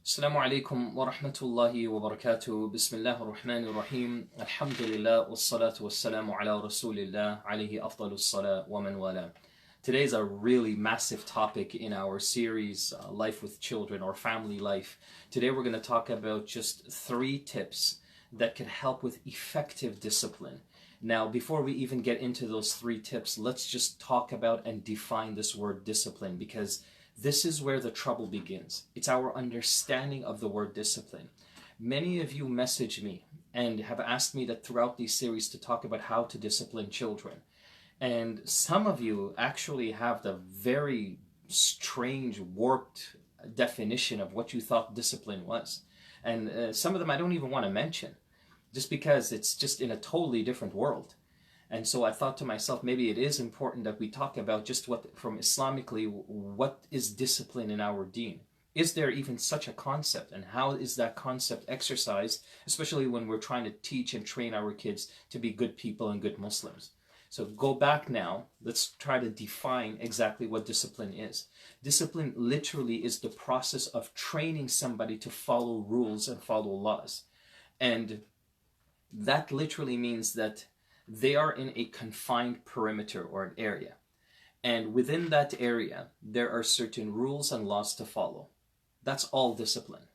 Assalamu alaikum wa rahmatullahi wa barakatuh. Bismillah ar-Rahman ar-Rahim. Alhamdulillah wa salatu wa salamu ala Rasulillah alayhi afdalus salat wa man wala. Today is a really massive topic in our series, Life with Children or Family Life. Today we're going to talk about just 3 tips that can help with effective discipline. Now, before we even get into those 3 tips, let's just talk about and define this word discipline, because this is where the trouble begins. It's our understanding of the word discipline. Many of you message me and have asked me that throughout these series to talk about how to discipline children. And some of you actually have the very strange, warped definition of what you thought discipline was. And some of them I don't even want to mention, just because it's just in a totally different world. And so I thought to myself, maybe it is important that we talk about just what, from Islamically, what is discipline in our deen? Is there even such a concept? And how is that concept exercised, especially when we're trying to teach and train our kids to be good people and good Muslims? So go back now, let's try to define exactly what discipline is. Discipline literally is the process of training somebody to follow rules and follow laws. And that literally means that they are in a confined perimeter or an area. And within that area, there are certain rules and laws to follow. That's all discipline.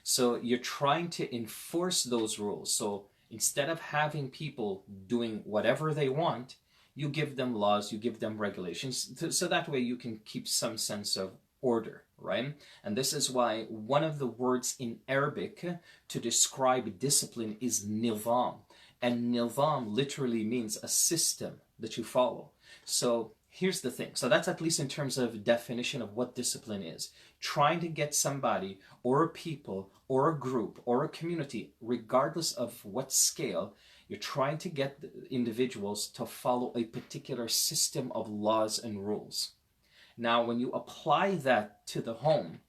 So you're trying to enforce those rules. So instead of having people doing whatever they want, you give them laws, you give them regulations, so that way you can keep some sense of order, right? And this is why one of the words in Arabic to describe discipline is nizam. And nizam literally means a system that you follow. So here's the thing. So that's at least in terms of definition of what discipline is. Trying to get somebody or a people or a group or a community, regardless of what scale, you're trying to get the individuals to follow a particular system of laws and rules. Now, when you apply that to the home,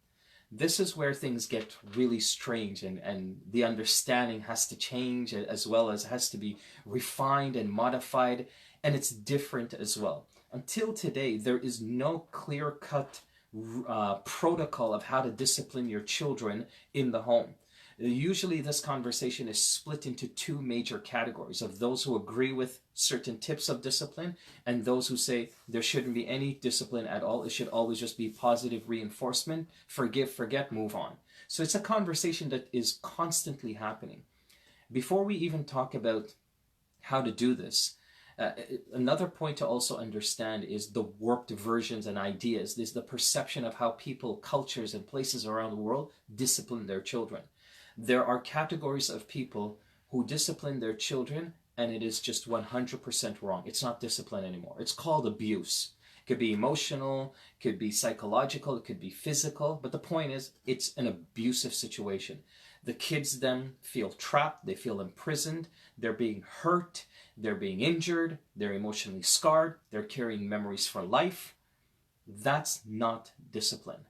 this is where things get really strange, and the understanding has to change, as well as has to be refined and modified, and it's different as well. Until today, there is no clear-cut protocol of how to discipline your children in the home. Usually this conversation is split into 2 major categories of those who agree with certain tips of discipline and those who say there shouldn't be any discipline at all. It should always just be positive reinforcement, forgive, forget, move on. So it's a conversation that is constantly happening. Before we even talk about how to do this, another point to also understand is the warped versions and ideas. There's the perception of how people, cultures, and places around the world discipline their children. There are categories of people who discipline their children, and it is just 100% wrong. It's not discipline anymore. It's called abuse. It could be emotional, it could be psychological, it could be physical, but the point is, it's an abusive situation. The kids then feel trapped, they feel imprisoned, they're being hurt, they're being injured, they're emotionally scarred, they're carrying memories for life. That's not discipline.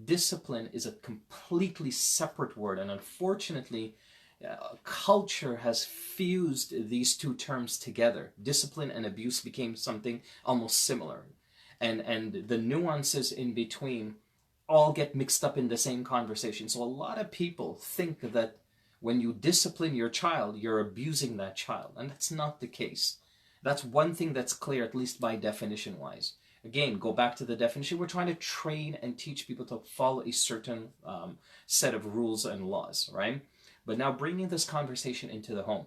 Discipline is a completely separate word, and unfortunately, culture has fused these 2 terms together. Discipline and abuse became something almost similar, and the nuances in between all get mixed up in the same conversation. So a lot of people think that when you discipline your child, you're abusing that child, and that's not the case. That's one thing that's clear, at least by definition wise. Again, go back to the definition. We're trying to train and teach people to follow a certain set of rules and laws, right? But now bringing this conversation into the home.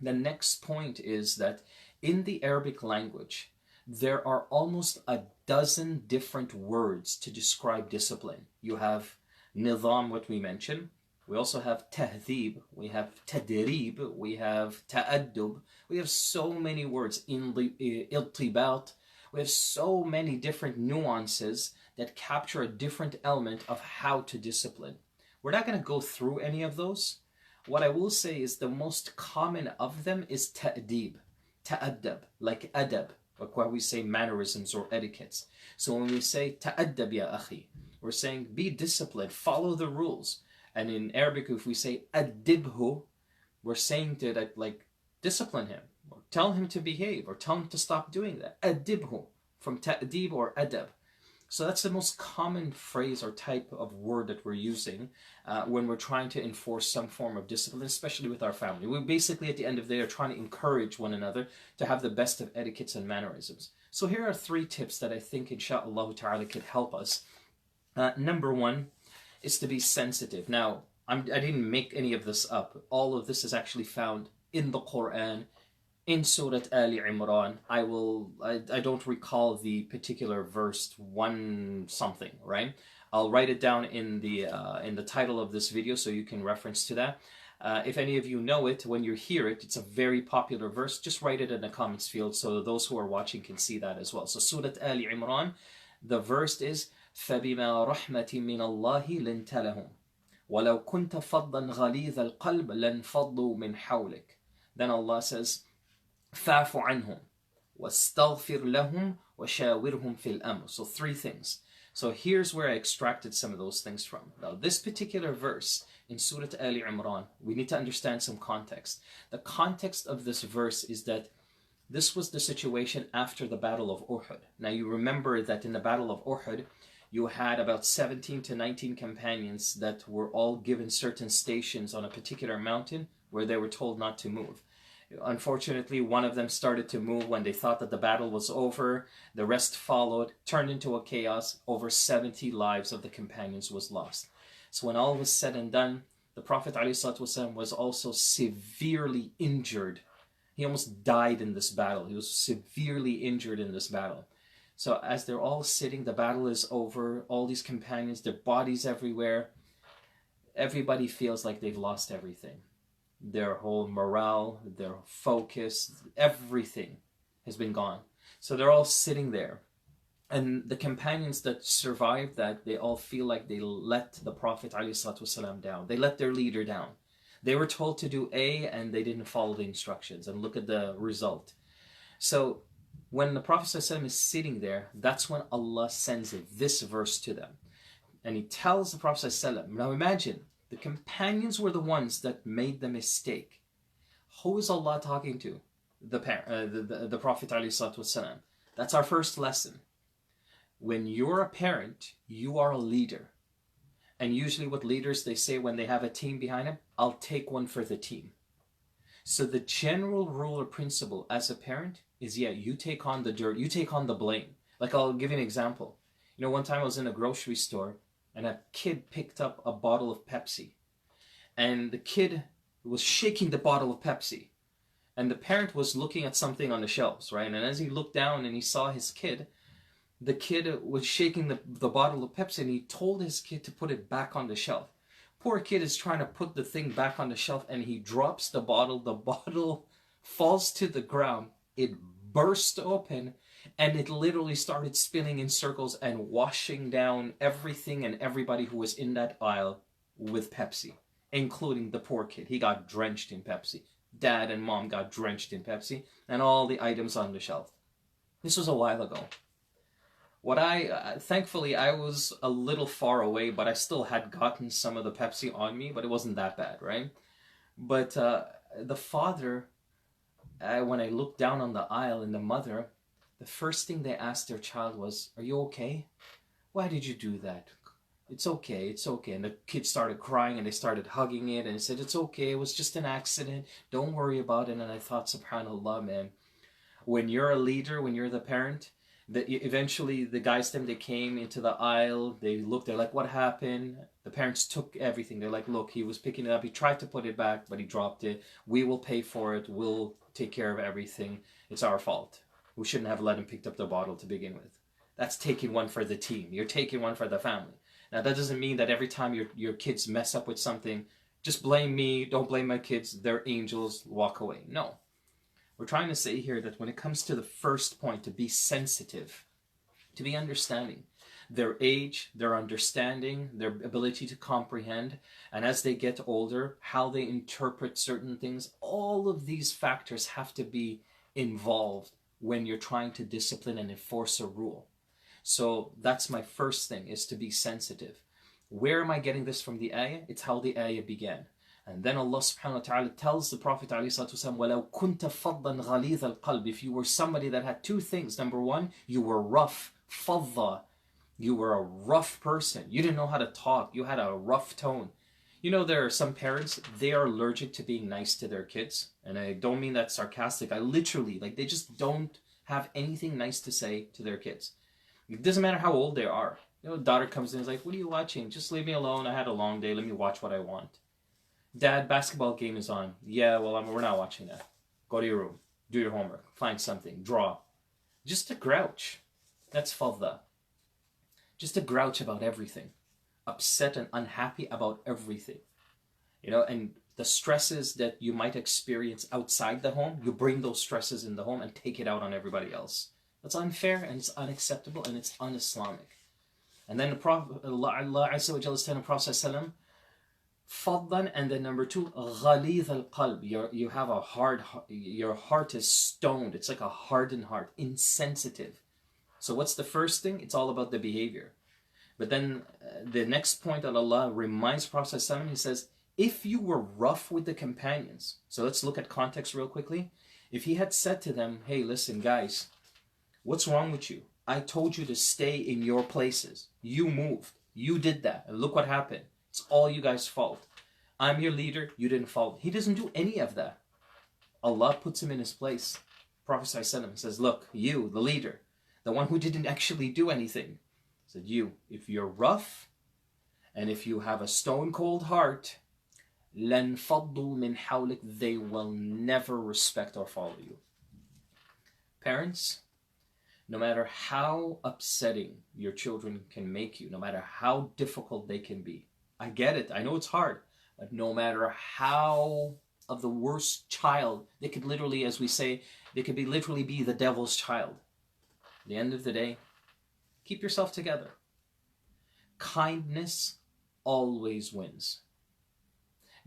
The next point is that in the Arabic language, there are almost a dozen different words to describe discipline. You have nizam, what we mentioned. We also have tahdhib, we have tadrib, we have ta'addub. We have so many words, iltibat. We have so many different nuances that capture a different element of how to discipline. We're not going to go through any of those. What I will say is the most common of them is ta'dib, ta'addab, like adab, like why we say mannerisms or etiquettes. So when we say ta'addab ya akhi, we're saying be disciplined, follow the rules. And in Arabic, if we say addibhu, we're saying to that, like, discipline him, or tell him to behave, or tell him to stop doing that. Adibhu, from ta'dib or adab. So that's the most common phrase or type of word that we're using when we're trying to enforce some form of discipline, especially with our family. We basically, at the end of the day, are trying to encourage one another to have the best of etiquettes and mannerisms. So here are 3 tips that I think, insha'Allah ta'ala, could help us. Number 1 is to be sensitive. Now, I didn't make any of this up. All of this is actually found in the Quran, in Surah Ali-Imran. I don't recall the particular verse, 1 something, right? I'll write it down in the title of this video so you can reference to that. If any of you know it, when you hear it, it's a very popular verse. Just write it in the comments field so those who are watching can see that as well. So Surah Ali-Imran, the verse is فَبِمَا رَحْمَةٍ مِّنَ اللَّهِ لِنْتَ لَهُمْ وَلَوْ كُنْتَ فَضًّا غَلِيظَ الْقَلْبِ لَانْفَضُّوا مِنْ حَوْلِكَ. Then Allah says, فَاعْفُ عَنْهُمْ وَاسْتَغْفِرْ لَهُمْ وَشَاوِرْهُمْ فِي الْأَمْرِ. So 3 things. So here's where I extracted some of those things from. Now, this particular verse in Surah Ali-Imran, we need to understand some context. The context of this verse is that this was the situation after the Battle of Uhud. Now, you remember that in the Battle of Uhud, you had about 17 to 19 companions that were all given certain stations on a particular mountain where they were told not to move. Unfortunately, one of them started to move when they thought that the battle was over. The rest followed, turned into a chaos. Over 70 lives of the companions was lost. So when all was said and done, the Prophet ﷺ was also severely injured. He almost died in this battle. He was severely injured in this battle. So as they're all sitting, the battle is over, all these companions, their bodies everywhere, everybody feels like they've lost everything. Their whole morale, their focus, everything has been gone. So they're all sitting there. And the companions that survived that, they all feel like they let the Prophet ﷺ down. They let their leader down. They were told to do A and they didn't follow the instructions. And look at the result. So when the Prophet ﷺ is sitting there, that's when Allah sends this verse to them. And he tells the Prophet ﷺ, now imagine, the companions were the ones that made the mistake. Who is Allah talking to? The Prophet ﷺ. That's our first lesson. When you're a parent, you are a leader. And usually what leaders, they say when they have a team behind them, I'll take one for the team. So the general rule or principle as a parent is, yeah, you take on the dirt, you take on the blame. Like, I'll give you an example. You know, one time I was in a grocery store and a kid picked up a bottle of Pepsi. And the kid was shaking the bottle of Pepsi. And the parent was looking at something on the shelves, right? And as he looked down and he saw his kid, the kid was shaking the bottle of Pepsi, and he told his kid to put it back on the shelf. Poor kid is trying to put the thing back on the shelf, and he drops the bottle falls to the ground, it burst open, and it literally started spinning in circles and washing down everything and everybody who was in that aisle with Pepsi, including the poor kid. He got drenched in Pepsi. Dad and mom got drenched in Pepsi, and all the items on the shelf. This was a while ago. Thankfully, I was a little far away, but I still had gotten some of the Pepsi on me, but it wasn't that bad, right? But the father, when I looked down on the aisle, and the mother, the first thing they asked their child was, "Are you okay? Why did you do that? It's okay, it's okay." And the kid started crying, and they started hugging it, and said, "It's okay, it was just an accident. Don't worry about it." And I thought, subhanAllah, man, when you're a leader, when you're the parent, eventually the guys, they came into the aisle, they looked, they're like, "What happened?" The parents took everything. They're like, "Look, he was picking it up, he tried to put it back, but he dropped it. We will pay for it, we'll take care of everything. It's our fault. We shouldn't have let him pick up the bottle to begin with." That's taking one for the team. You're taking one for the family. Now, that doesn't mean that every time your kids mess up with something, just blame me, don't blame my kids, they're angels, walk away. No. We're trying to say here that when it comes to the first point, to be sensitive, to be understanding, their age, their understanding, their ability to comprehend, and as they get older, how they interpret certain things, all of these factors have to be involved when you're trying to discipline and enforce a rule. So that's my first thing, is to be sensitive. Where am I getting this from the ayah? It's how the ayah began. And then Allah subhanahu wa ta'ala tells the Prophet ﷺ, وَلَوْ كُنْتَ فَضًّا غَلِيظَ الْقَلْبِ. If you were somebody that had 2 things. Number 1, you were rough, فَضَّا. You were a rough person. You didn't know how to talk. You had a rough tone. You know, there are some parents, they are allergic to being nice to their kids. And I don't mean that sarcastic. I literally, like, they just don't have anything nice to say to their kids. It doesn't matter how old they are. You know, daughter comes in and is like, what are you watching? Just leave me alone. I had a long day. Let me watch what I want. Dad, basketball game is on. Yeah, well, we're not watching that. Go to your room. Do your homework. Find something. Draw. Just a grouch. That's fadda. Just a grouch about everything. Upset and unhappy about everything. You know, and the stresses that you might experience outside the home, you bring those stresses in the home and take it out on everybody else. That's unfair and it's unacceptable and it's un-Islamic. And then the Prophet, Allah Azza wa Jalla is telling the Prophet Sallallahu Faddan, and then number 2, ghalidh al-qalb. You have a hard, your heart is stoned. It's like a hardened heart, insensitive. So what's the first thing? It's all about the behavior. But then the next point that Allah reminds Prophet ﷺ, he says, if you were rough with the companions, so let's look at context real quickly. If he had said to them, hey, listen, guys, what's wrong with you? I told you to stay in your places. You moved. You did that. And look what happened. It's all you guys' fault. I'm your leader. You didn't follow. He doesn't do any of that. Allah puts him in his place. Prophet ﷺ says, look, you, the leader, the one who didn't actually do anything, said, you, if you're rough and if you have a stone cold heart, لَنْ فَضُّوا مِنْ حَوْلِكَ, they will never respect or follow you. Parents, no matter how upsetting your children can make you, no matter how difficult they can be, I get it, I know it's hard, but no matter how of the worst child, they could literally, as we say, they could literally be the devil's child. At the end of the day, keep yourself together. Kindness always wins.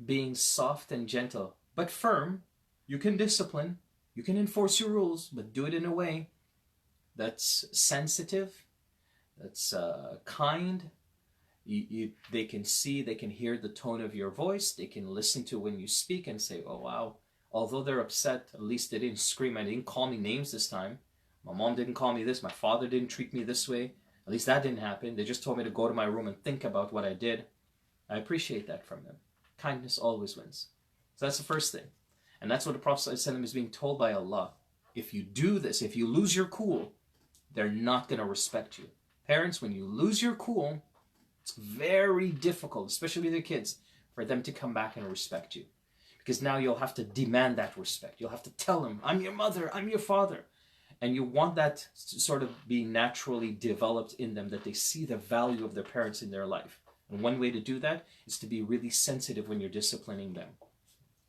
Being soft and gentle, but firm. You can discipline, you can enforce your rules, but do it in a way that's sensitive, that's kind. They can see, they can hear the tone of your voice, they can listen to when you speak and say, oh wow, although they're upset, at least they didn't scream, and they didn't call me names this time. My mom didn't call me this, my father didn't treat me this way. At least that didn't happen. They just told me to go to my room and think about what I did. I appreciate that from them. Kindness always wins. So that's the first thing. And that's what the Prophet ﷺ is being told by Allah. If you do this, if you lose your cool, they're not going to respect you. Parents, when you lose your cool, it's very difficult, especially with your kids, for them to come back and respect you. Because now you'll have to demand that respect. You'll have to tell them, I'm your mother, I'm your father. And you want that to sort of be naturally developed in them, that they see the value of their parents in their life. And one way to do that is to be really sensitive when you're disciplining them.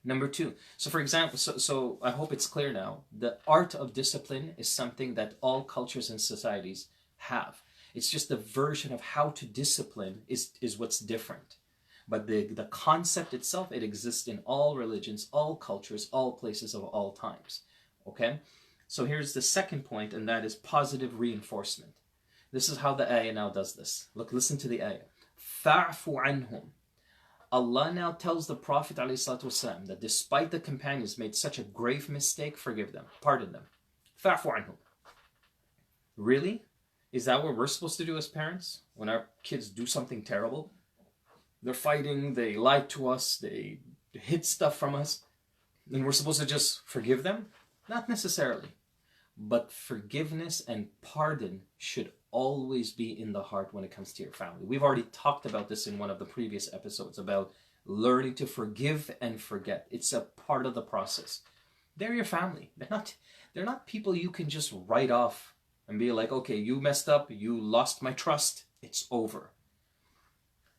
Number 2, so for example, so I hope it's clear now, the art of discipline is something that all cultures and societies have. It's just the version of how to discipline is what's different. But the concept itself, it exists in all religions, all cultures, all places of all times. Okay? So here's the second point, and that is positive reinforcement. This is how the ayah now does this. Look, listen to the ayah. فَاعْفُ عَنْهُمْ. Allah now tells the Prophet ﷺ that despite the companions made such a grave mistake, forgive them, pardon them. فَاعْفُ عَنْهُمْ. Really? Is that what we're supposed to do as parents? When our kids do something terrible? They're fighting, they lied to us, they hid stuff from us, and we're supposed to just forgive them? Not necessarily. But forgiveness and pardon should always be in the heart when it comes to your family. We've already talked about this in one of the previous episodes about learning to forgive and forget. It's a part of the process. They're your family. They're not people you can just write off and be like, okay, you messed up, you lost my trust, it's over.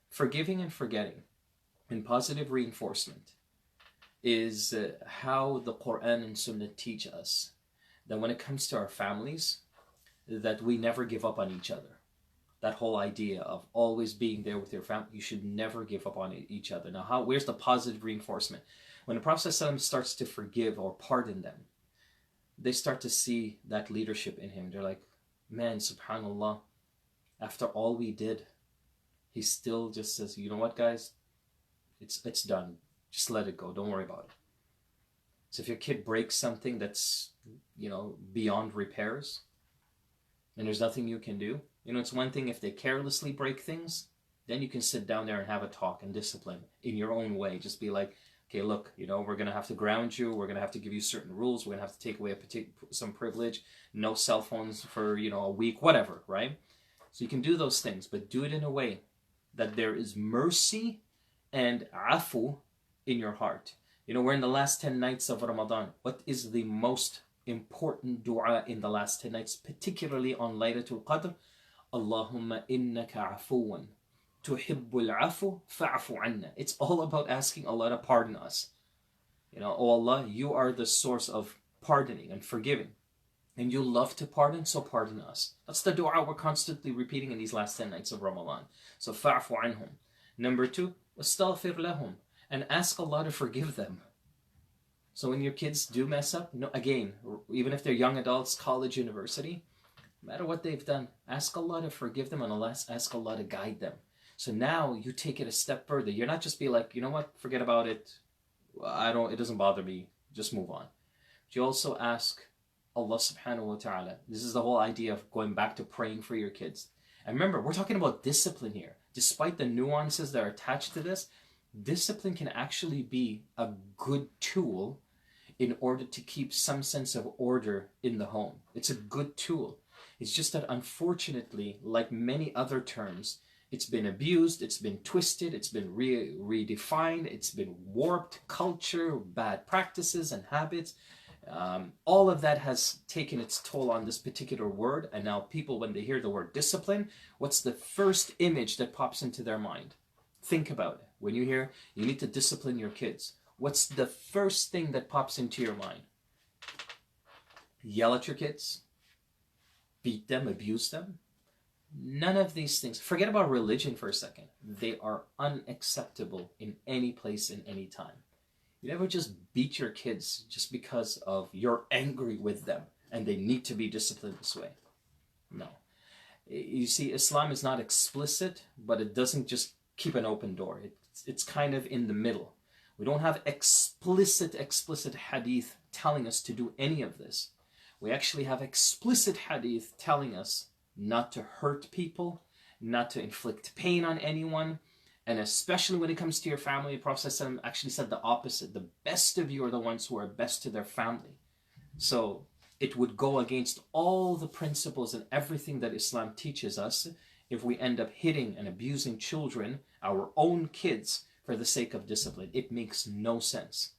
Forgiving and forgetting and positive reinforcement is how the Quran and Sunnah teach us that when it comes to our families, that we never give up on each other. That whole idea of always being there with your family, you should never give up on each other. Now, where's the positive reinforcement? When the Prophet ﷺ starts to forgive or pardon them, they start to see that leadership in him. They're like, man, subhanAllah, after all we did, he still just says, you know what, guys? It's done. Just let it go. Don't worry about it. So if your kid breaks something that's, beyond repairs, and there's nothing you can do, You know, it's one thing if they carelessly break things, then you can sit down there and have a talk and discipline in your own way. Just be like, okay, look, you know, we're going to have to ground you. We're going to have to give you certain rules. We're going to have to take away some privilege. No cell phones for, you know, a week, whatever, right? So you can do those things, but do it in a way that there is mercy and afu in your heart. You know, we're in the last 10 nights of Ramadan. What is the most important dua in the last 10 nights, particularly on Laylatul Qadr? Allahumma innaka afuwan tuhibbul afu fa'afu anna. It's all about asking Allah to pardon us. You know, oh Allah, you are the source of pardoning and forgiving. And you love to pardon, so pardon us. That's the dua we're constantly repeating in these last 10 nights of Ramadan. So fa'afu anhum. Number 2, wastaghfir lahum. And ask Allah to forgive them. So when your kids do mess up, no, again, even if they're young adults, college, university, no matter what they've done, ask Allah to forgive them and ask Allah to guide them. So now you take it a step further. You're not just be like, you know what, forget about it. It doesn't bother me. Just move on. But you also ask Allah subhanahu wa ta'ala. This is the whole idea of going back to praying for your kids. And remember, we're talking about discipline here. Despite the nuances that are attached to this, discipline can actually be a good tool in order to keep some sense of order in the home. It's a good tool. It's just that unfortunately, like many other terms, it's been abused, it's been twisted, it's been redefined, it's been warped culture, bad practices and habits. All of that has taken its toll on this particular word. And now people, when they hear the word discipline, what's the first image that pops into their mind? Think about it. When you hear, you need to discipline your kids, what's the first thing that pops into your mind? Yell at your kids? Beat them? Abuse them? None of these things. Forget about religion for a second. They are unacceptable in any place, in any time. You never just beat your kids just because of you're angry with them and they need to be disciplined this way. No. You see, Islam is not explicit, but it doesn't just keep an open door. It's kind of in the middle. We don't have explicit hadith telling us to do any of this. We actually have explicit hadith telling us not to hurt people, not to inflict pain on anyone, and especially when it comes to your family, the Prophet ﷺ actually said the opposite. The best of you are the ones who are best to their family. So it would go against all the principles and everything that Islam teaches us if we end up hitting and abusing children, our own kids, for the sake of discipline. It makes no sense.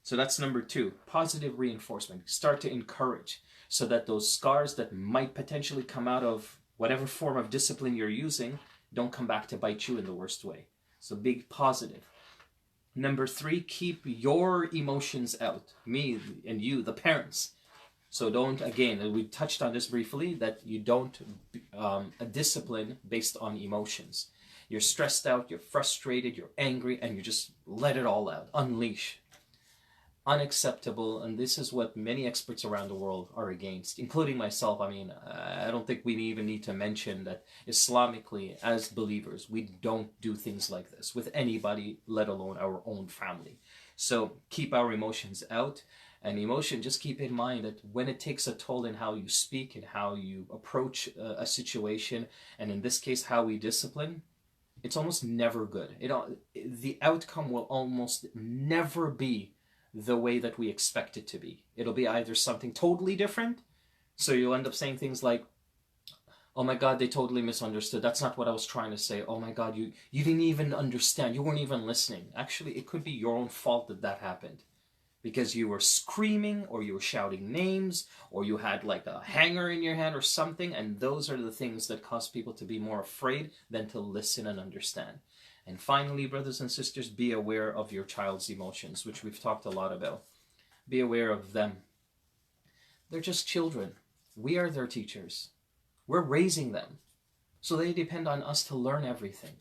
So that's number 2, positive reinforcement. Start to encourage so that those scars that might potentially come out of whatever form of discipline you're using don't come back to bite you in the worst way. So big positive. Number 3, keep your emotions out. Me and you, the parents. So don't, again, we touched on this briefly, that you don't discipline based on emotions. You're stressed out, you're frustrated, you're angry, and you just let it all out. Unleash. Unacceptable, and this is what many experts around the world are against, including myself. I mean, I don't think we even need to mention that Islamically, as believers, we don't do things like this with anybody, let alone our own family. So keep our emotions out. And emotion, just keep in mind that when it takes a toll in how you speak and how you approach a situation, and in this case, how we discipline, it's almost never good. The outcome will almost never be the way that we expect it to be. It'll be either something totally different, so you'll end up saying things like, oh my God, they totally misunderstood. That's not what I was trying to say. Oh my God, you didn't even understand. You weren't even listening. Actually, it could be your own fault that happened. Because you were screaming, or you were shouting names, or you had like a hanger in your hand or something, and those are the things that cause people to be more afraid than to listen and understand. And finally, brothers and sisters, be aware of your child's emotions, which we've talked a lot about. Be aware of them. They're just children. We are their teachers. We're raising them. So they depend on us to learn everything.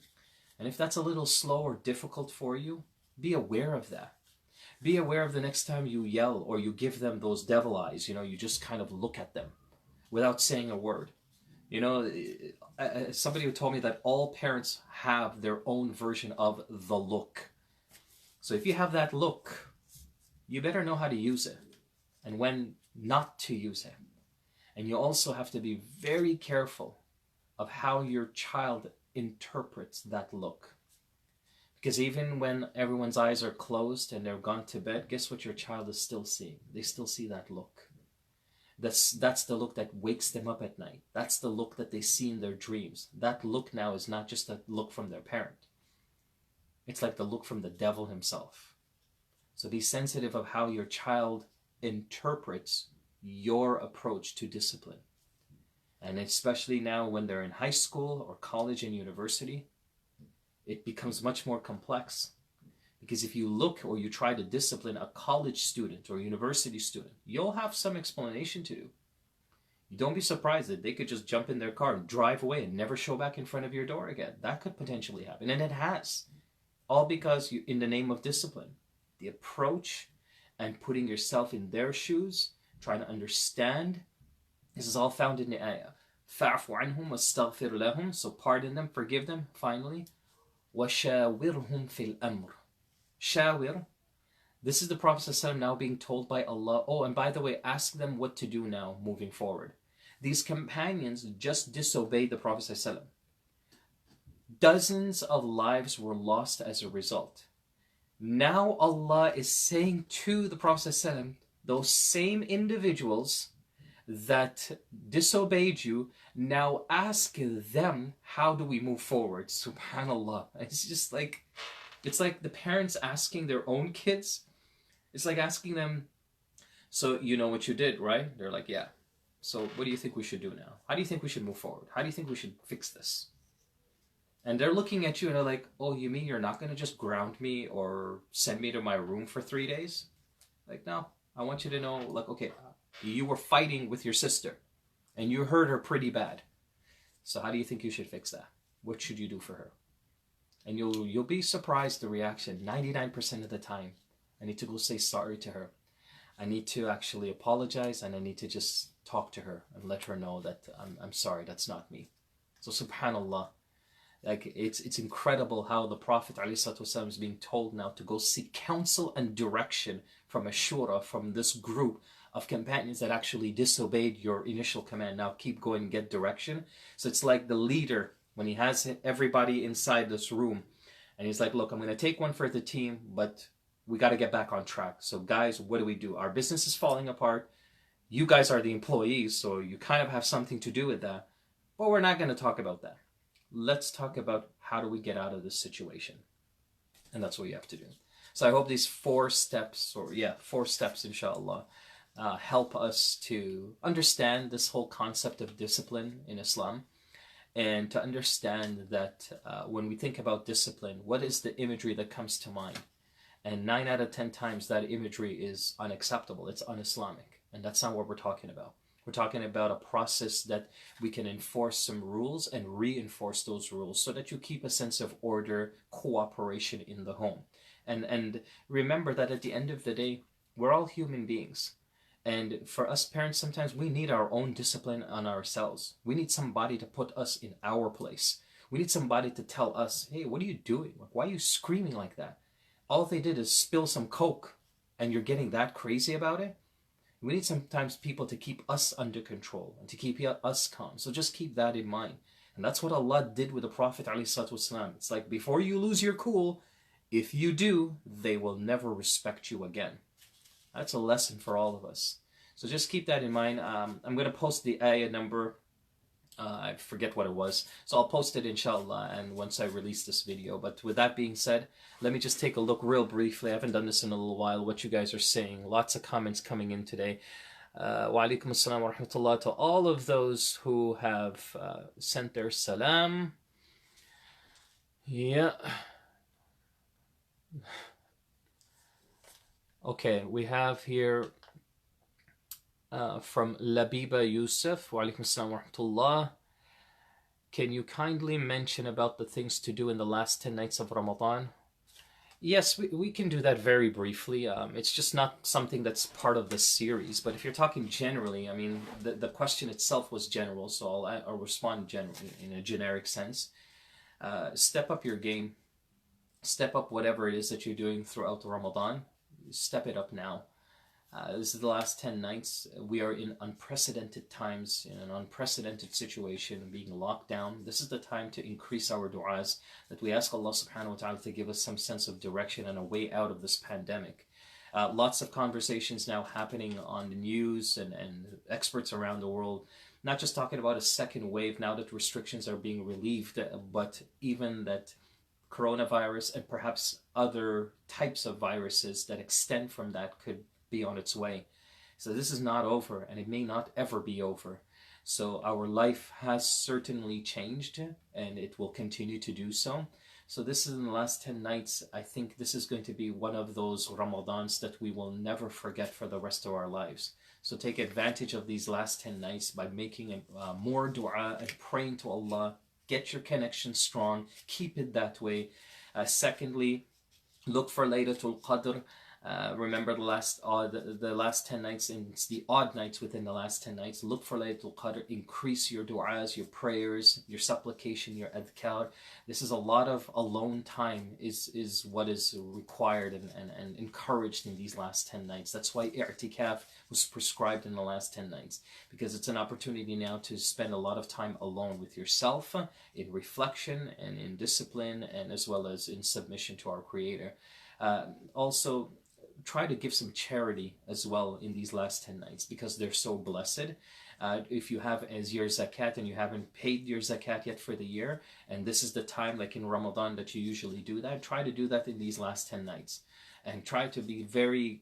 And if that's a little slow or difficult for you, be aware of that. Be aware of the next time you yell or you give them those devil eyes, you just kind of look at them without saying a word. Somebody told me that all parents have their own version of the look. So if you have that look, you better know how to use it and when not to use it. And you also have to be very careful of how your child interprets that look. Because even when everyone's eyes are closed and they're gone to bed, guess what your child is still seeing? They still see that look. That's the look that wakes them up at night. That's the look that they see in their dreams. That look now is not just a look from their parent. It's like the look from the devil himself. So be sensitive of how your child interprets your approach to discipline. And especially now when they're in high school or college and university, it becomes much more complex. Because if you look or you try to discipline a college student or university student, you'll have some explanation to do. Don't be surprised that they could just jump in their car and drive away and never show back in front of your door again. That could potentially happen, and it has. All because you, in the name of discipline, the approach and putting yourself in their shoes, trying to understand. This is all found in the ayah. فَاعْفُ عَنْهُمْ وَاسْتَغْفِرْ لَهُمْ. So pardon them, forgive them, finally. وَشَاوِرْهُمْ فِي الْأَمْرِ. Shawir. This is the Prophet ﷺ now being told by Allah, oh, and by the way, ask them what to do now, moving forward. These companions just disobeyed the Prophet ﷺ. Dozens of lives were lost as a result. Now Allah is saying to the Prophet ﷺ, those same individuals that disobeyed you, now ask them, how do we move forward? Subhanallah. It's just like, it's like the parents asking their own kids. It's like asking them, so you know what you did, right? They're like, yeah. So what do you think we should do now? How do you think we should move forward? How do you think we should fix this? And they're looking at you and they're like, oh, you mean you're not going to just ground me or send me to my room for 3 days? Like, no, I want you to know, like, okay, you were fighting with your sister and you hurt her pretty bad. So how do you think you should fix that? What should you do for her? And you'll be surprised the reaction. 99% of the time, I need to go say sorry to her. I need to actually apologize, and I need to just talk to her and let her know that I'm sorry, that's not me. So subhanallah, like it's incredible how the Prophet ﷺ is being told now to go seek counsel and direction from a shura, from this group of companions that actually disobeyed your initial command. Now keep going and get direction. So it's like the leader, when he has everybody inside this room, and he's like, look, I'm going to take one for the team, but we got to get back on track. So guys, what do we do? Our business is falling apart. You guys are the employees, so you kind of have something to do with that. But we're not going to talk about that. Let's talk about how do we get out of this situation. And that's what you have to do. So I hope these 4 steps, inshallah, help us to understand this whole concept of discipline in Islam. And to understand that when we think about discipline, what is the imagery that comes to mind? And 9 out of 10 times that imagery is unacceptable. It's un-Islamic. And that's not what we're talking about. We're talking about a process that we can enforce some rules and reinforce those rules so that you keep a sense of order, cooperation in the home. And remember that at the end of the day, we're all human beings. And for us parents, sometimes we need our own discipline on ourselves. We need somebody to put us in our place. We need somebody to tell us, hey, what are you doing? Why are you screaming like that? All they did is spill some Coke and you're getting that crazy about it? We need sometimes people to keep us under control and to keep us calm. So just keep that in mind. And that's what Allah did with the Prophet ﷺ. It's like, before you lose your cool, if you do, they will never respect you again. That's a lesson for all of us. So just keep that in mind. I'm going to post the ayah number. I forget what it was. So I'll post it inshallah and once I release this video. But with that being said, let me just take a look real briefly. I haven't done this in a little while. What you guys are saying. Lots of comments coming in today. Wa alaikum assalam wa rahmatullah to all of those who have sent their salam. Yeah. Okay, we have here from Labiba Yusuf, wa alaikum assalam wa rahmatullah. Can you kindly mention about the things to do in the last 10 nights of Ramadan? Yes, we can do that very briefly. It's just not something that's part of the series. But if you're talking generally, I mean, the question itself was general, so I'll respond generally in a generic sense. Step up your game. Step up whatever it is that you're doing throughout the Ramadan. Step it up now. This is the last 10 nights. We are in unprecedented times, in an unprecedented situation, being locked down. This is the time to increase our du'as, that we ask Allah subhanahu wa ta'ala to give us some sense of direction and a way out of this pandemic. Lots of conversations now happening on the news and experts around the world, not just talking about a second wave now that restrictions are being relieved, but even that coronavirus and perhaps other types of viruses that extend from that could be on its way. So this is not over, and it may not ever be over. So our life has certainly changed, and it will continue to do so. So this is in the last 10 nights. I think this is going to be one of those Ramadans that we will never forget for the rest of our lives. So take advantage of these last 10 nights by making more dua and praying to Allah. Get your connection strong. Keep it that way. Secondly, look for Laylatul Qadr. Remember the last 10 nights, and it's the odd nights within the last 10 nights. Look for Laylatul Qadr. Increase your du'as, your prayers, your supplication, your adhkar. This is a lot of alone time is what is required and encouraged in these last 10 nights. That's why i'tikaf was prescribed in the last 10 nights, because it's an opportunity now to spend a lot of time alone with yourself, in reflection and in discipline, and as well as in submission to our Creator. Also, try to give some charity as well in these last 10 nights, because they're so blessed. If you have as your zakat and you haven't paid your zakat yet for the year, and this is the time like in Ramadan that you usually do that, try to do that in these last 10 nights. And try to be very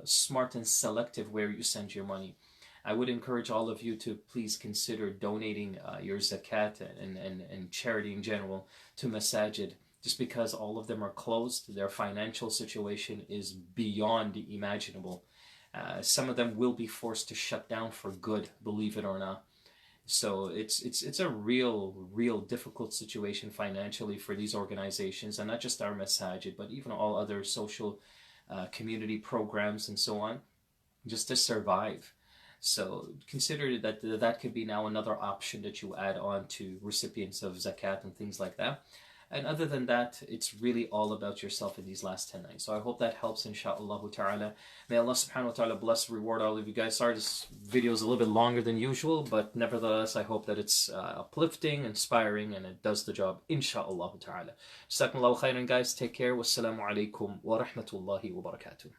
smart and selective where you send your money. I would encourage all of you to please consider donating your zakat and charity in general to masajid. Just because all of them are closed, their financial situation is beyond imaginable. Some of them will be forced to shut down for good, believe it or not. So it's a real difficult situation financially for these organizations, and not just our masajid, but even all other social community programs and so on, just to survive. So consider that could be now another option that you add on to recipients of zakat and things like that. And other than that, it's really all about yourself in these last 10 nights. So I hope that helps, insha'Allah ta'ala. May Allah subhanahu wa ta'ala bless, reward all of you guys. Sorry, this video is a little bit longer than usual, but nevertheless, I hope that it's uplifting, inspiring, and it does the job, insha'Allah ta'ala. Jazakumullahu khairan, guys. Take care. Wassalamu alaikum wa rahmatullahi wa barakatuh.